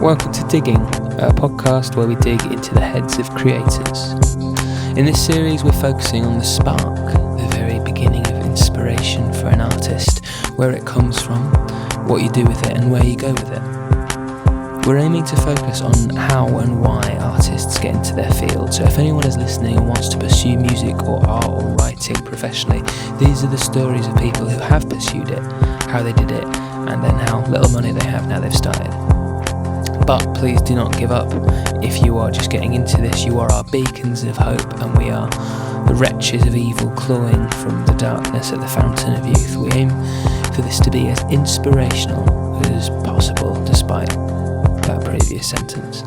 Welcome to Digging, a podcast where we dig into the heads of creators. In this series, we're focusing on the spark, the very beginning of inspiration for an artist, where it comes from, what you do with it, and where you go with it. We're aiming to focus on how and why artists get into their field, so if anyone is listening and wants to pursue music or art or writing professionally, these are the stories of people who have pursued it, how they did it, and then how little money they have now they've started. But please do not give up. If you are just getting into this, you are our beacons of hope, and we are the wretches of evil clawing from the darkness at the fountain of youth. We aim for this to be as inspirational as possible, despite that previous sentence.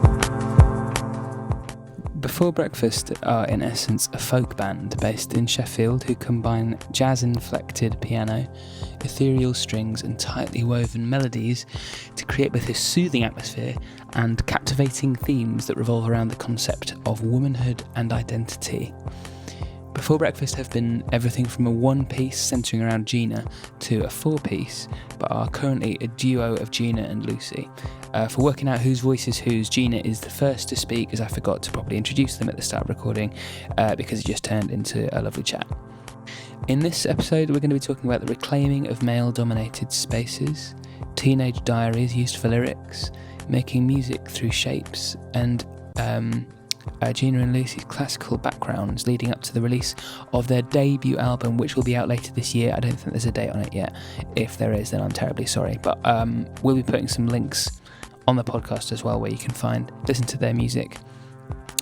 Before Breakfast are in essence a folk band based in Sheffield who combine jazz-inflected piano, ethereal strings and tightly woven melodies to create both a soothing atmosphere and captivating themes that revolve around the concept of womanhood and identity. Before Breakfast have been everything from a one-piece centering around Gina to a four-piece, but are currently a duo of Gina and Lucy. For working out whose voice is whose, Gina is the first to speak, as I forgot to properly introduce them at the start of recording, because it just turned into a lovely chat. In this episode, we're going to be talking about the reclaiming of male-dominated spaces, teenage diaries used for lyrics, making music through shapes, and Gina and Lucy's classical backgrounds leading up to the release of their debut album, which will be out later this year. I don't think there's a date on it yet. If there is, then I'm terribly sorry. But we'll be putting some links on the podcast as well, where you can listen to their music,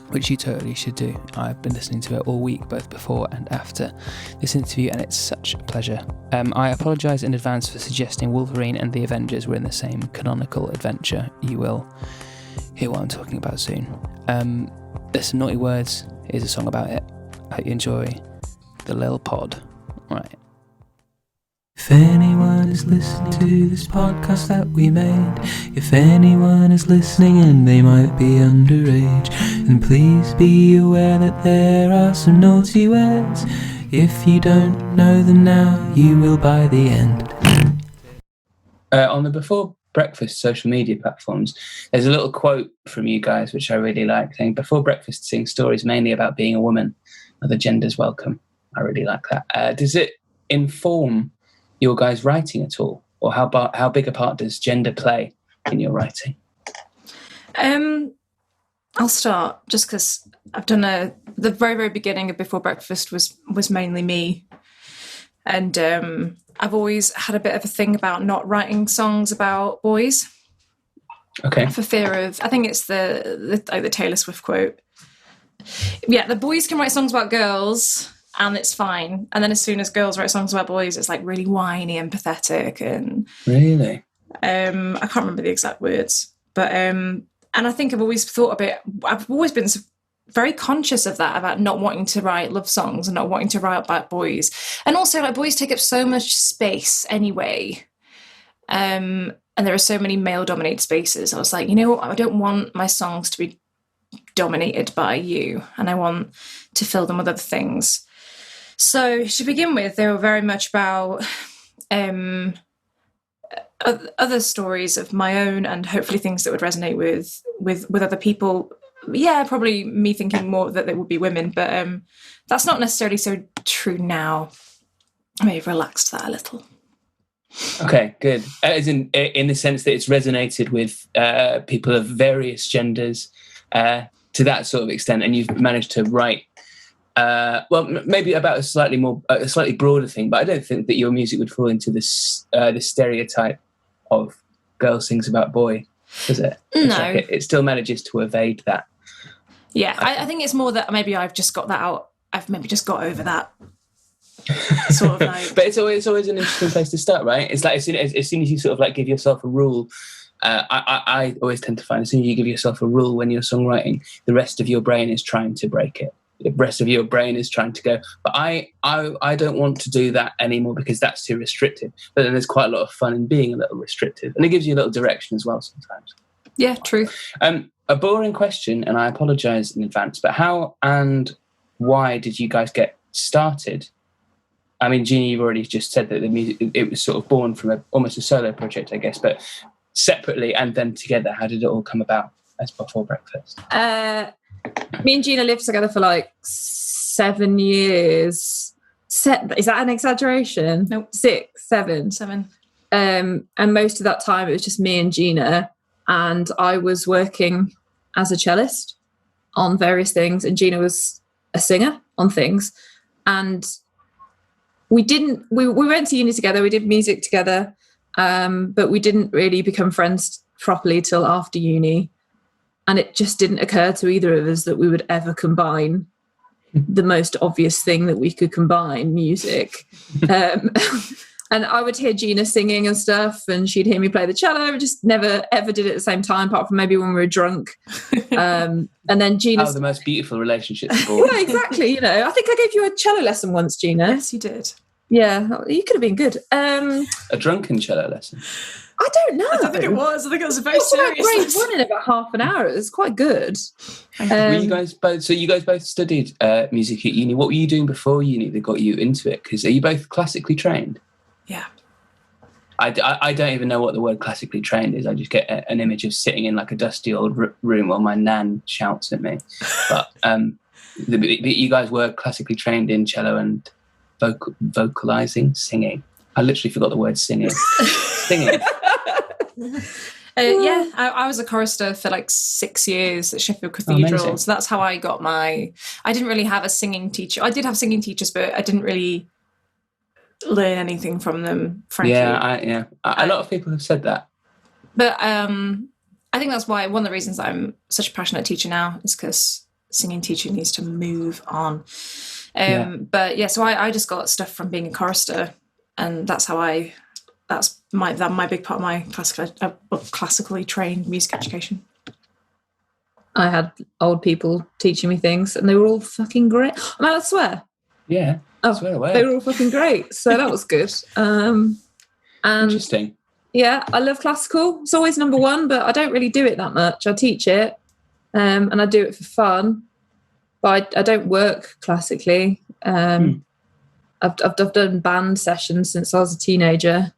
which you totally should do. I've been listening to it all week, both before and after this interview, and it's such a pleasure. I apologise in advance for suggesting Wolverine and the Avengers were in the same canonical adventure. You will hear what I'm talking about soon. There's some naughty words. Here's a song about it. Hope you enjoy the Lil Pod. Right. If anyone is listening to this podcast that we made, if anyone is listening and they might be underage, then please be aware that there are some naughty words. If you don't know them now, you will by the end. On the Before Breakfast social media platforms, there's a little quote from you guys which I really like, saying, "Before Breakfast sing stories mainly about being a woman. Other genders welcome." I really like that. Does it inform your guys' writing at all, or how big a part does gender play in your writing? I'll start just because I've done the very, very beginning of Before Breakfast was mainly me, and I've always had a bit of a thing about not writing songs about boys. Okay. For fear of, I think it's the Taylor Swift quote. Yeah, the boys can write songs about girls, and it's fine. And then as soon as girls write songs about boys, it's like really whiny and pathetic. And really, I can't remember the exact words, but and I think I've always been very conscious of that, about not wanting to write love songs and not wanting to write about boys. And also, like, boys take up so much space anyway. And there are so many male-dominated spaces. I was like, you know what? I don't want my songs to be dominated by you, and I want to fill them with other things. So to begin with, they were very much about other stories of my own, and hopefully things that would resonate with other people. Yeah, probably me thinking more that they would be women, but that's not necessarily so true now. I may have relaxed that a little. Okay, good. As in the sense that it's resonated with people of various genders to that sort of extent, and you've managed to write maybe about a slightly broader thing. But I don't think that your music would fall into this the stereotype of girl sings about boy, does it? No, it still manages to evade that. Yeah, I think it's more that maybe I've just got that out. I've maybe just got over that. Sort of like. But it's always an interesting place to start, right? It's like as soon as you sort of like give yourself a rule, I always tend to find as soon as you give yourself a rule when you're songwriting, the rest of your brain is trying to break it. The rest of your brain is trying to go, but I don't want to do that anymore because that's too restrictive. But then there's quite a lot of fun in being a little restrictive, and it gives you a little direction as well sometimes. Yeah, true. A boring question, and I apologise in advance, but how and why did you guys get started? I mean, Jeannie, you've already just said that the music, it was sort of born from almost a solo project, I guess, but separately and then together? How did it all come about as before breakfast? Me and Gina lived together for like 7 years. Is that an exaggeration? Nope. 6, 7. 7. And most of that time it was just me and Gina, and I was working as a cellist on various things, and Gina was a singer on things. And we went to uni together, we did music together, but we didn't really become friends properly till after uni. And it just didn't occur to either of us that we would ever combine the most obvious thing that we could combine, music. And I would hear Gina singing and stuff, and she'd hear me play the cello. We just never, ever did it at the same time, apart from maybe when we were drunk. And then Gina... Oh, the most beautiful relationship of all. Yeah, exactly. You know, I think I gave you a cello lesson once, Gina. Yes, you did. Yeah, you could have been good. A drunken cello lesson? I don't know. I don't think it was. I think it was a very serious grade lesson. 1 in about half an hour. It was quite good. Were you guys both? So you guys both studied music at uni. What were you doing before uni that got you into it? Because are you both classically trained? Yeah. I don't even know what the word classically trained is. I just get an image of sitting in like a dusty old room while my nan shouts at me. But you guys were classically trained in cello and vocalizing, singing. I literally forgot the word singing. Singing. Yeah, I was a chorister for like 6 years at Sheffield Cathedral. So that's how I got I didn't really have a singing teacher. I did have singing teachers, but I didn't really learn anything from them, frankly. Yeah, a lot of people have said that. But I think that's why one of the reasons I'm such a passionate teacher now is because singing teacher needs to move on. But yeah, so I just got stuff from being a chorister, and that's how that's my big part of my classically trained music education. I had old people teaching me things, and they were all fucking great. I mean, I swear. Yeah. Oh, swear away. They were all fucking great. So that was good. And interesting. Yeah, I love classical. It's always number one, but I don't really do it that much. I teach it, and I do it for fun, but I don't work classically. I've done band sessions since I was a teenager,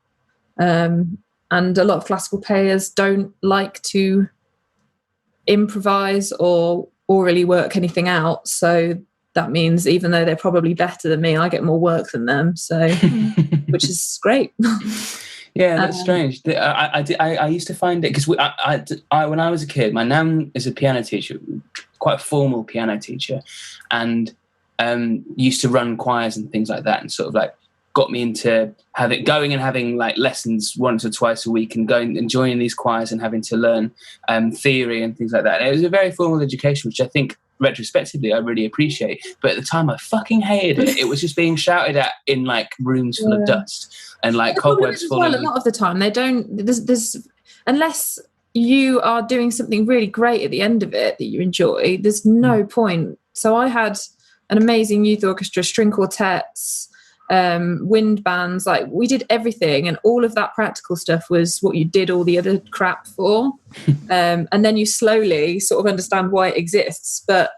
and a lot of classical players don't like to improvise or really work anything out. So that means even though they're probably better than me, I get more work than them. So, which is great. Yeah, that's strange. I used to find it because when I was a kid, my nan is a piano teacher, quite a formal piano teacher, and used to run choirs and things like that, and sort of like got me into having like lessons once or twice a week and going and joining these choirs and having to learn theory and things like that. And it was a very formal education, which I think retrospectively I really appreciate, but at the time I fucking hated it. It was just being shouted at in like rooms full of dust and like cobwebs full of... A lot of the time they don't, there's unless you are doing something really great at the end of it that you enjoy, there's no point. So I had an amazing youth orchestra, string quartets, wind bands, like we did everything, and all of that practical stuff was what you did all the other crap for. And then you slowly sort of understand why it exists. But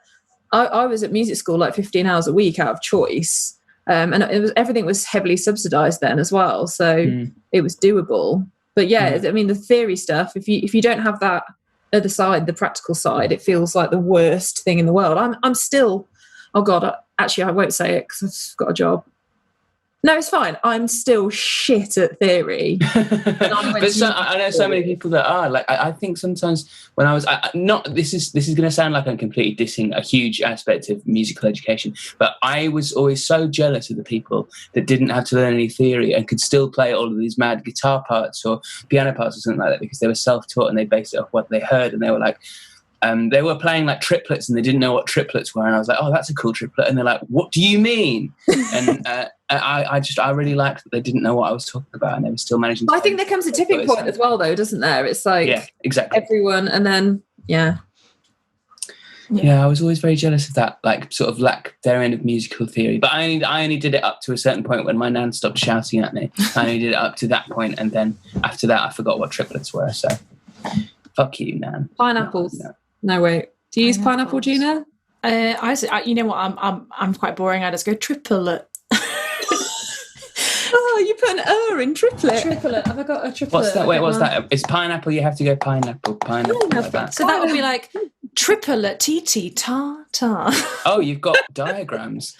I was at music school like 15 hours a week out of choice, and everything was heavily subsidized then as well, so it was doable. But yeah, I mean the theory stuff, if you don't have that other side, the practical side, it feels like the worst thing in the world. I'm still, oh god, actually I won't say it because I've got a job. No, it's fine. I'm still shit at theory. But I know so many people that are. Like, I think sometimes when I was this is going to sound like I'm completely dissing a huge aspect of musical education, but I was always so jealous of the people that didn't have to learn any theory and could still play all of these mad guitar parts or piano parts or something like that because they were self-taught and they based it off what they heard, and they were like, they were playing like triplets and they didn't know what triplets were, and I was like, oh, that's a cool triplet, and they're like, what do you mean? And I really liked that they didn't know what I was talking about and they were still managing to... I think there comes a tipping point as well though, doesn't there? It's like, yeah, exactly, everyone, and then yeah, I was always very jealous of that, like sort of lack their end of musical theory. But I only did it up to a certain point when my nan stopped shouting at me. I only did it up to that point, and then after that I forgot what triplets were. So fuck you, nan. Pineapples. No, wait. Do you use pineapple, Gina? You know what? I'm quite boring. I just go triplet. Oh, you put an in triplet. Triplet. Have I got a triplet? What's that? Wait, what's that? It's pineapple. You have to go pineapple like that. So that would be like triplet, ta. Oh, you've got diagrams.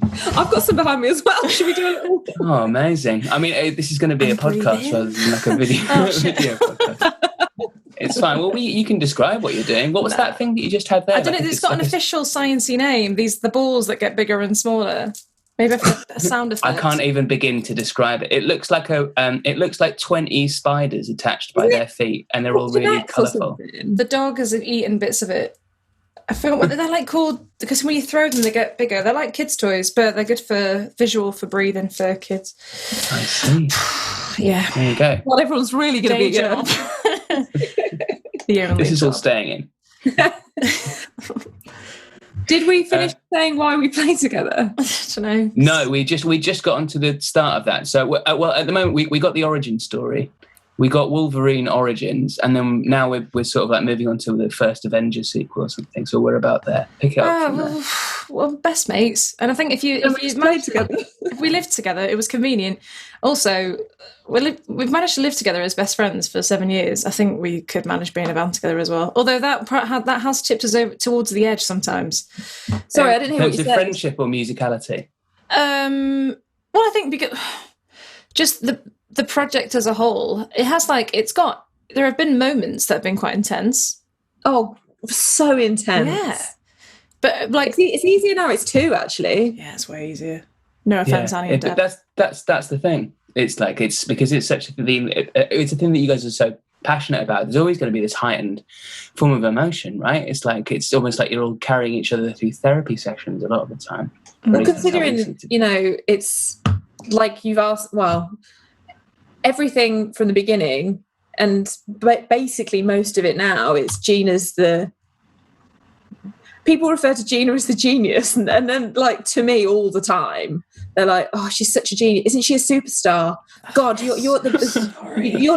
I've got some behind me as well. Should we do a little? Oh, amazing. I mean, this is going to be a podcast rather than like a video podcast. It's fine. Well, you can describe what you're doing. What was that thing that you just had there? I don't know. It's got an official sciencey name. The balls that get bigger and smaller. Maybe a sound effect. I can't even begin to describe it. It looks like 20 spiders attached by their feet, and they're all really colourful. The dog has eaten bits of it. I forgot what they're like called, because when you throw them, they get bigger. They're like kids' toys, but they're good for visual, for breathing, for kids. I see. Yeah. There you go. Well, everyone's really going to be good. This is all staying in. Did we finish saying why we play together? I don't know. No, we just got onto the start of that. So, well, at the moment, we got the origin story. We got Wolverine Origins, and then now we're sort of like moving on to the first Avengers sequel or something. So we're about there. Pick it up from there. Well, best mates, and I think if we lived together, it was convenient. Also, we've managed to live together as best friends for 7 years. I think we could manage being a band together as well. Although that has tipped us over towards the edge sometimes. Sorry, I didn't hear what you said. Friendship or musicality? Well, I think because just the project as a whole, there have been moments that have been quite intense. Oh, so intense. Yeah. But like it's easier now, it's 2 actually. Yeah, it's way easier. No offense, Annie and Deb. But that's the thing. It's like, it's because it's such a thing, it's a thing that you guys are so passionate about. There's always going to be this heightened form of emotion, right? It's like, it's almost like you're all carrying each other through therapy sessions a lot of the time. Well, considering, it's like you've asked, well, everything from the beginning, and basically most of it now, it's Gina's people refer to Gina as the genius, and then like to me all the time they're like, oh, she's such a genius, isn't she a superstar? God, your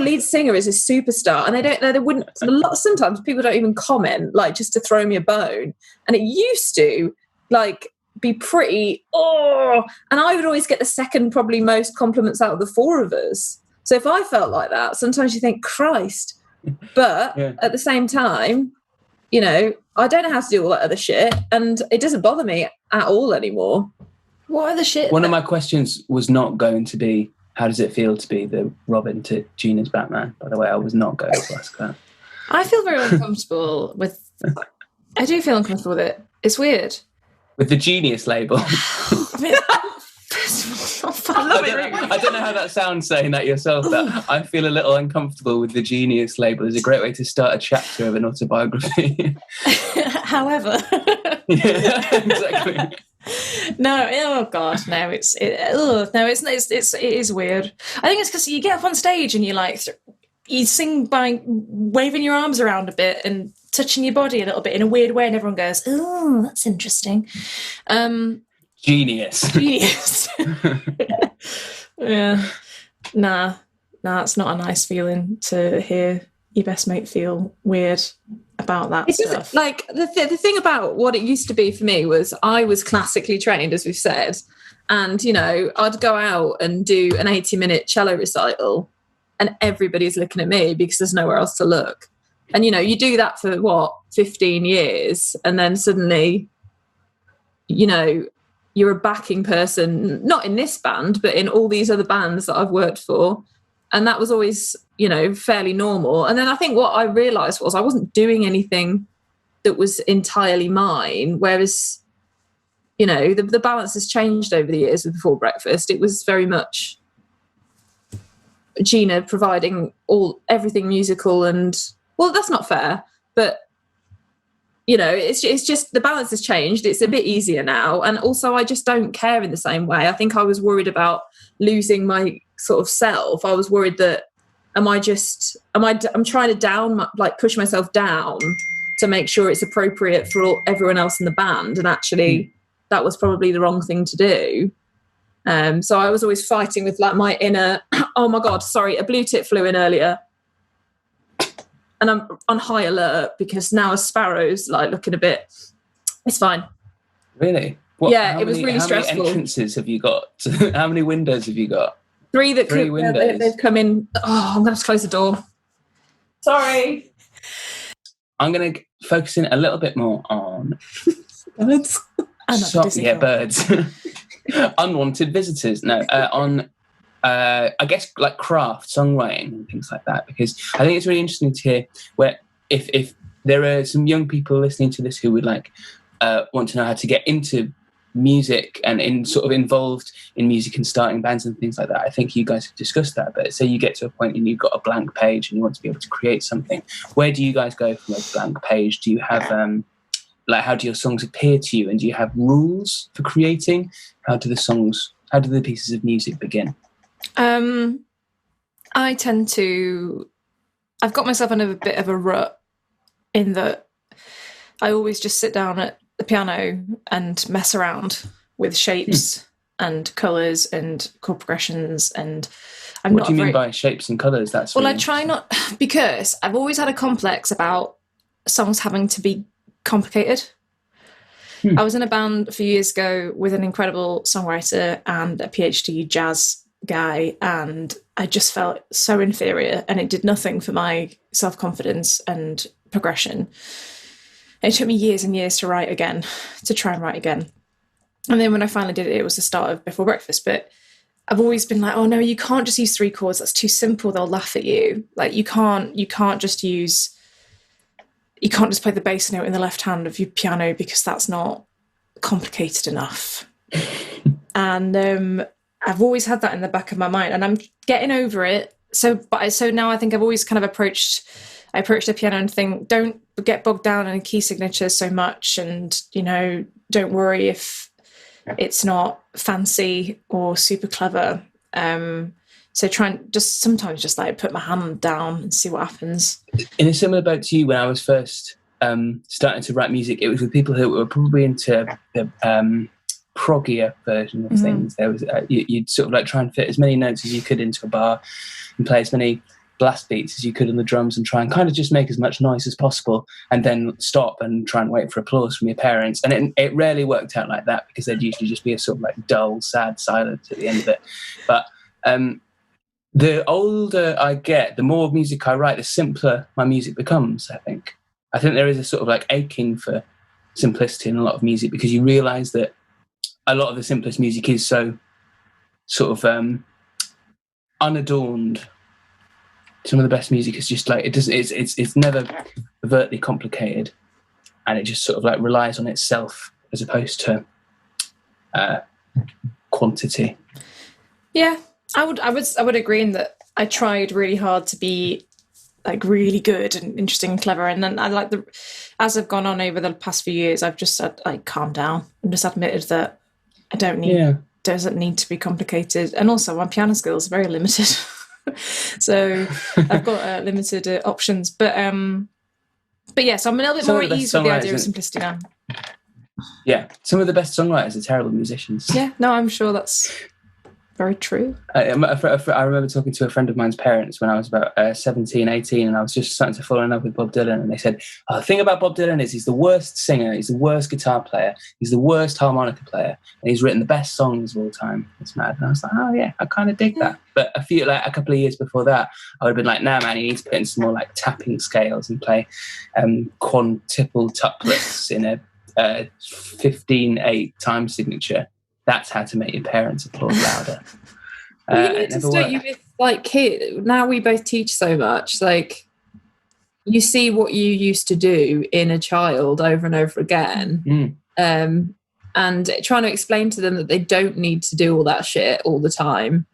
lead singer is a superstar. And they wouldn't, sometimes people don't even comment, like just to throw me a bone. And it used to like be pretty, and I would always get the second probably most compliments out of the 4 of us. So if I felt like that, sometimes you think, Christ. But at the same time, I don't know how to do all that other shit, and it doesn't bother me at all anymore. What other shit? One of my questions was not going to be, how does it feel to be the Robin to Gina's Batman? By the way, I was not going to ask that. I feel very uncomfortable I do feel uncomfortable with it. It's weird. With the Genius label. I mean, I don't know how that sounds, saying that yourself, that I feel a little uncomfortable with the Genius label is a great way to start a chapter of an autobiography. However. Yeah, exactly. No, oh God, no, it is weird. I think it's because you get up on stage and you sing by waving your arms around a bit and touching your body a little bit in a weird way, and everyone goes, oh, that's interesting. Genius. Yeah. Nah, it's not a nice feeling to hear your best mate feel weird about that stuff. Like the thing about what it used to be for me was I was classically trained, as we've said, and I'd go out and do an 80-minute cello recital and everybody's looking at me because there's nowhere else to look. And you do that for 15 years, and then suddenly you're a backing person, not in this band, but in all these other bands that I've worked for. And that was always, fairly normal. And then I think what I realised was I wasn't doing anything that was entirely mine. Whereas, the balance has changed over the years with Before Breakfast. It was very much Gina providing everything musical, and, well, that's not fair, but it's just the balance has changed. It's a bit easier now. And also I just don't care in the same way. I think I was worried about losing my sort of self. I was worried that I'm trying to push myself down to make sure it's appropriate for everyone else in the band. And actually that was probably the wrong thing to do. So I was always fighting with like my inner, oh my God, sorry, a blue tit flew in earlier. And I'm on high alert because now a sparrow's like looking a bit. It's fine. Really? It was really stressful. How many entrances have you got? How many windows have you got? Three windows. They've come in. Oh, I'm going to have to close the door. Sorry. I'm going to focus in a little bit more on Birds. Birds. Unwanted visitors. No, on I guess like craft, songwriting, and things like that. Because I think it's really interesting to hear where if there are some young people listening to this who would like want to know how to get into music and involved in music and starting bands and things like that. I think you guys have discussed that, but say you get to a point and you've got a blank page and you want to be able to create something. Where do you guys go from a blank page? Do you have how do your songs appear to you, and do you have rules for creating? How do the pieces of music begin? I've got myself in a bit of a rut in that I always just sit down at the piano and mess around with shapes and colours and chord progressions, and what do you mean by shapes and colours? That's I try not, because I've always had a complex about songs having to be complicated. I was in a band a few years ago with an incredible songwriter and a PhD jazz guy, and I just felt so inferior, and it did nothing for my self-confidence and progression. It took me years and years to try and write again. And then when I finally did it, it was the start of Before Breakfast. But I've always been like, oh no, you can't just use 3 chords. That's too simple. They'll laugh at you. Like you can't just play the bass note in the left hand of your piano because that's not complicated enough. And I've always had that in the back of my mind, and I'm getting over it. So now I think I've always kind of approached the piano and think, don't get bogged down in key signatures so much, and don't worry if it's not fancy or super clever. So try and just sometimes just like put my hand down and see what happens. In a similar boat to you, when I was first starting to write music, it was with people who were probably into the proggier version of things. There was you'd sort of like try and fit as many notes as you could into a bar and play as many blast beats as you could on the drums and try and kind of just make as much noise as possible, and then stop and try and wait for applause from your parents. And it rarely worked out like that, because there'd usually just be a sort of like dull, sad silence at the end of it. But the older I get, the more music I write, the simpler my music becomes, I think. I think there is a sort of like aching for simplicity in a lot of music, because you realise that a lot of the simplest music is so sort of unadorned. Some of the best music is just like it's never overtly complicated, and it just sort of like relies on itself as opposed to quantity. Yeah, I would agree in that I tried really hard to be like really good and interesting and clever, and then as I've gone on over the past few years, I've just said, like, calm down, and just admitted that I don't need doesn't need to be complicated, and also my piano skills are very limited. So I've got limited options, but yeah, so I'm a little bit more at ease with the idea of simplicity now. Yeah, some of the best songwriters are terrible musicians. Yeah, no, I'm sure that's very true. I remember talking to a friend of mine's parents when I was about 17, 18, and I was just starting to fall in love with Bob Dylan, and they said, the thing about Bob Dylan is he's the worst singer, he's the worst guitar player, he's the worst harmonica player, and he's written the best songs of all time. It's mad. And I was like, oh yeah, I kind of dig that. But a couple of years before that, I would have been like, nah man, you need to put in some more like tapping scales and play quintuple tuplets in a 15/8 time signature. That's how to make your parents applaud louder. You need to start you with like kids. Now we both teach so much. Like you see what you used to do in a child over and over again, and trying to explain to them that they don't need to do all that shit all the time.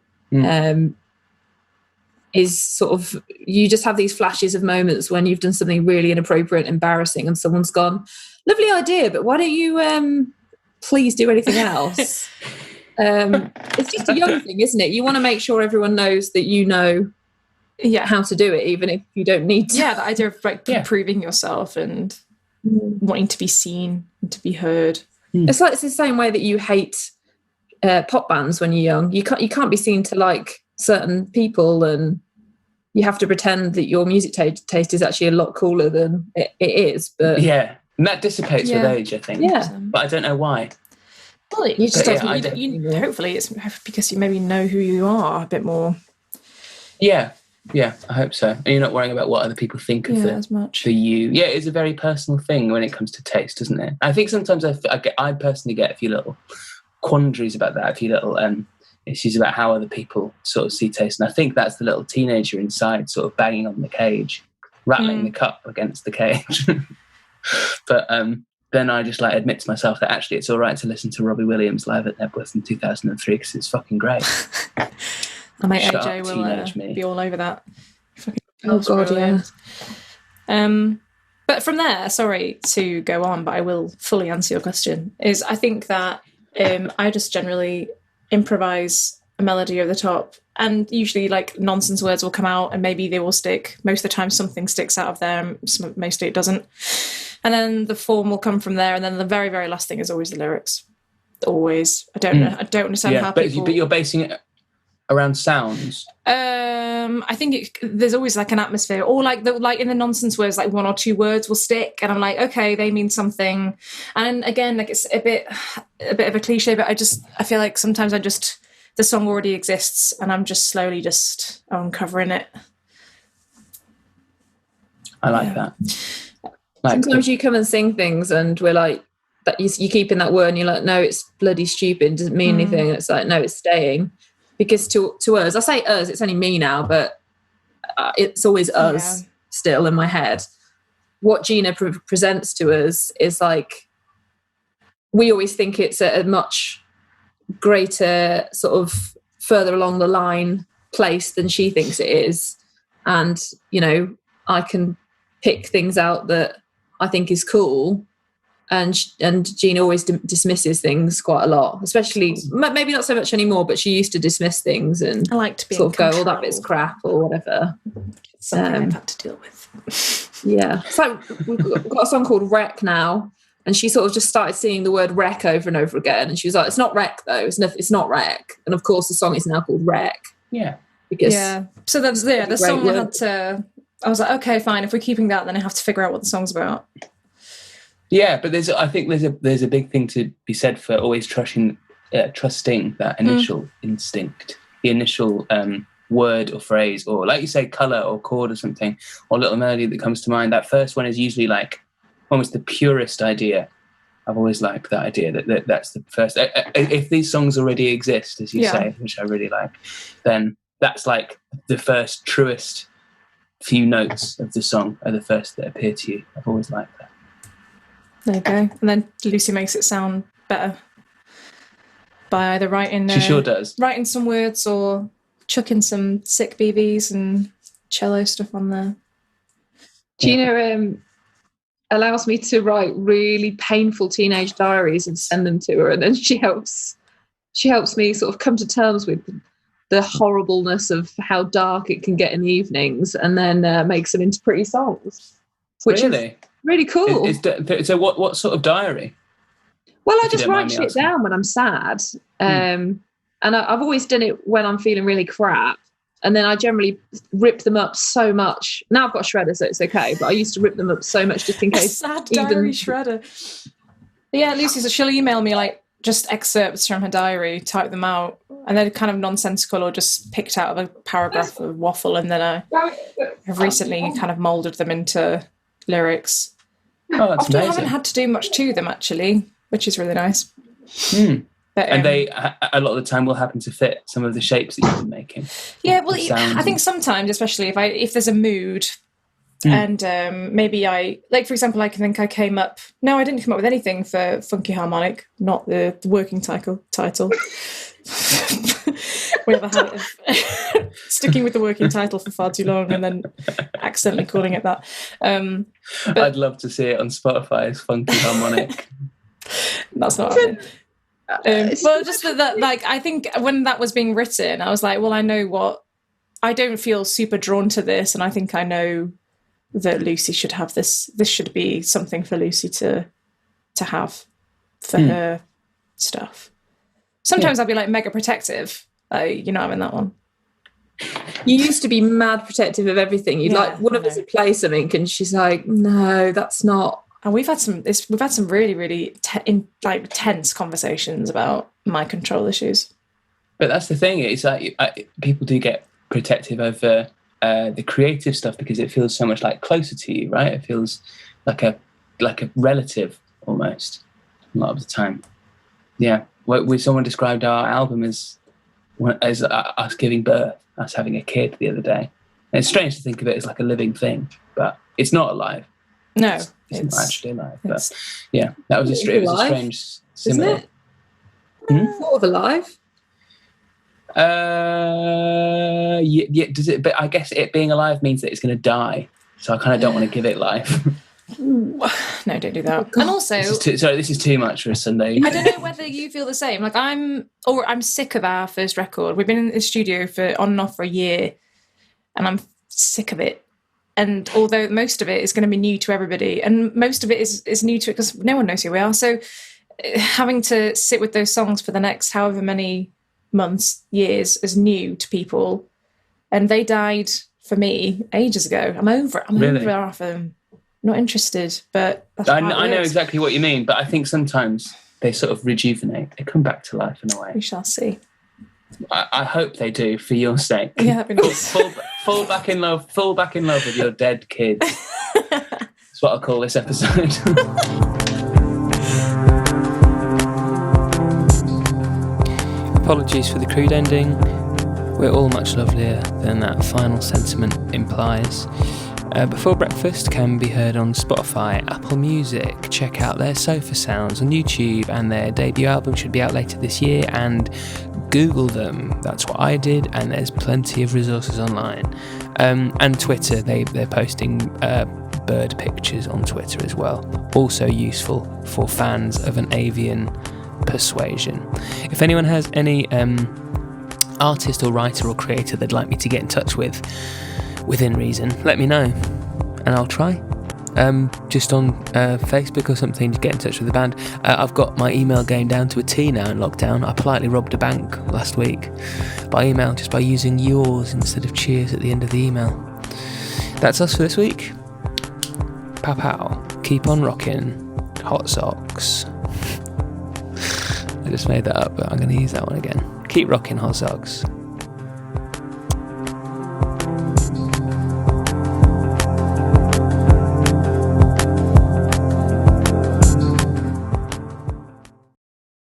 Is sort of, you just have these flashes of moments when you've done something really inappropriate, embarrassing, and someone's gone, lovely idea, but why don't you please do anything else? It's just a young thing, isn't it? You want to make sure everyone knows that you know how to do it, even if you don't need to. Yeah, the idea of like proving yourself and wanting to be seen and to be heard. It's the same way that you hate pop bands when you're young. You can't be seen to like certain people, and you have to pretend that your music taste is actually a lot cooler than it is. But and that dissipates with age, I think. Yeah, but I don't know why. Well, you just yeah, hopefully it's because you maybe know who you are a bit more. Yeah, I hope so. And you're not worrying about what other people think of as much. for you. Yeah, it's a very personal thing when it comes to taste, isn't it? I think sometimes I personally get a few little quandaries about that, a few little issues about how other people sort of see taste. And I think that's the little teenager inside sort of banging on the cage, rattling the cup against the cage. But then I just like admit to myself that actually it's all right to listen to Robbie Williams live at Nebworth in 2003 because it's fucking great. I mate AJ will be all over that. Oh God, yeah. But from there, sorry to go on, but I will fully answer your question. Is I think that I just generally improvise a melody over the top, and usually like nonsense words will come out, and maybe they will stick. Most of the time, something sticks out of there. Mostly it doesn't. And then the form will come from there, and then the very, very last thing is always the lyrics. Always. I don't understand how people. But you're basing it around sounds. I think there's always like an atmosphere, or like in the nonsense words, like one or two words will stick, and I'm like, okay, they mean something. And again, like it's a bit of a cliche, but I feel like sometimes the song already exists, and I'm just slowly just uncovering it. I like that. Sometimes you come and sing things and we're like, that you keep in that word and you're like, no, it's bloody stupid, doesn't mean anything. And it's like, no, it's staying. Because to us, I say us, it's only me now, but it's always us still in my head. What Gina presents to us is like, we always think it's a much greater sort of further along the line place than she thinks it is. And, you know, I can pick things out that I think is cool, and Gina always dismisses things quite a lot, especially maybe not so much anymore, but she used to dismiss things and I like to be sort of go, oh, that bit's crap or whatever. It's something I've had to deal with. Yeah, so we've got a song called Wreck now, and she sort of just started singing the word wreck over and over again, and she was like, it's not wreck though, it's not wreck. And of course the song is now called Wreck. Yeah, because so that's the song I had to. I was like, okay, fine. If we're keeping that, then I have to figure out what the song's about. Yeah, but I think there's a big thing to be said for always trusting that initial instinct, the initial word or phrase, or like you say, colour or chord or something, or little melody that comes to mind. That first one is usually like almost the purest idea. I've always liked that idea that's the first. If these songs already exist, as you say, which I really like, then that's like the first truest few notes of the song are the first that appear to you. I've always liked that. There you go. And then Lucy makes it sound better by either writing she sure does, writing some words or chucking some sick BBs and cello stuff on there. Gina allows me to write really painful teenage diaries and send them to her, and then she helps me sort of come to terms with the horribleness of how dark it can get in the evenings, and then makes them into pretty songs, which is really cool. So what sort of diary? Well, I just write shit down when I'm sad, and I've always done it when I'm feeling really crap, and then I generally rip them up so much. Now I've got a shredder, so it's okay, but I used to rip them up so much just in case. Sad diary shredder. Yeah, Lucy, so she'll email me like just excerpts from her diary, type them out, and they're kind of nonsensical or just picked out of a paragraph of waffle, and then I have recently kind of moulded them into lyrics. Oh, that's amazing. I haven't had to do much to them, actually, which is really nice. But, and they, a lot of the time, will happen to fit some of the shapes that you've been making. Yeah, well, I think sometimes, especially if there's a mood, and maybe for example, I didn't come up with anything for Funky Harmonic, not the working title. We have a habit of sticking with the working title for far too long and then accidentally calling it that. But I'd love to see it on Spotify as Funky Harmonic. That's not happening. Well, just that, like, I think when that was being written, I was like, well, I don't feel super drawn to this, and I think I know that Lucy should have this. This should be something for Lucy to have for her stuff. Sometimes I'll be like mega protective. You're not having that one. You used to be mad protective of everything. You'd like one of us would play something, and she's like, "No, that's not. And we've had some really, really tense conversations about my control issues. But that's the thing. It's like people do get protective over the creative stuff because it feels so much like closer to you, right? It feels like a relative almost a lot of the time. Yeah. Someone described our album as us giving birth, us having a kid the other day. And it's strange to think of it as like a living thing, but it's not alive. No, it's not actually alive. But yeah, that was a strange similar. Isn't it? Sort of alive. Yeah. Does it? But I guess it being alive means that it's going to die. So I kind of don't want to give it life. No, don't do that. And also, this is too much for a Sunday. I don't know whether you feel the same. Like I'm sick of our first record. We've been in the studio on and off for a year, and I'm sick of it. And although most of it is going to be new to everybody, and most of it is new to it because no one knows who we are. So having to sit with those songs for the next however many months, years is new to people. And they died for me ages ago. I'm over it. I'm over half of them. Not interested, but I know exactly what you mean, but I think sometimes they sort of rejuvenate. They come back to life in a way. We shall see. I hope they do for your sake. Yeah, that'd be nice. Fall back in love with your dead kids. That's what I'll call this episode. Apologies for the crude ending. We're all much lovelier than that final sentiment implies. Before Breakfast can be heard on Spotify, Apple Music. Check out their Sofa Sounds on YouTube, and their debut album should be out later this year, and Google them. That's what I did, and there's plenty of resources online. And Twitter, they're posting bird pictures on Twitter as well. Also useful for fans of an avian persuasion. If anyone has any artist or writer or creator they'd like me to get in touch with, within reason, let me know and I'll try. Just on Facebook or something to get in touch with the band. I've got my email game down to a T now in lockdown. I politely robbed a bank last week by email just by using yours instead of cheers at the end of the email. That's us for this week. Pow pow. Keep on rocking. Hot socks. I just made that up, but I'm going to use that one again. Keep rocking, hot socks.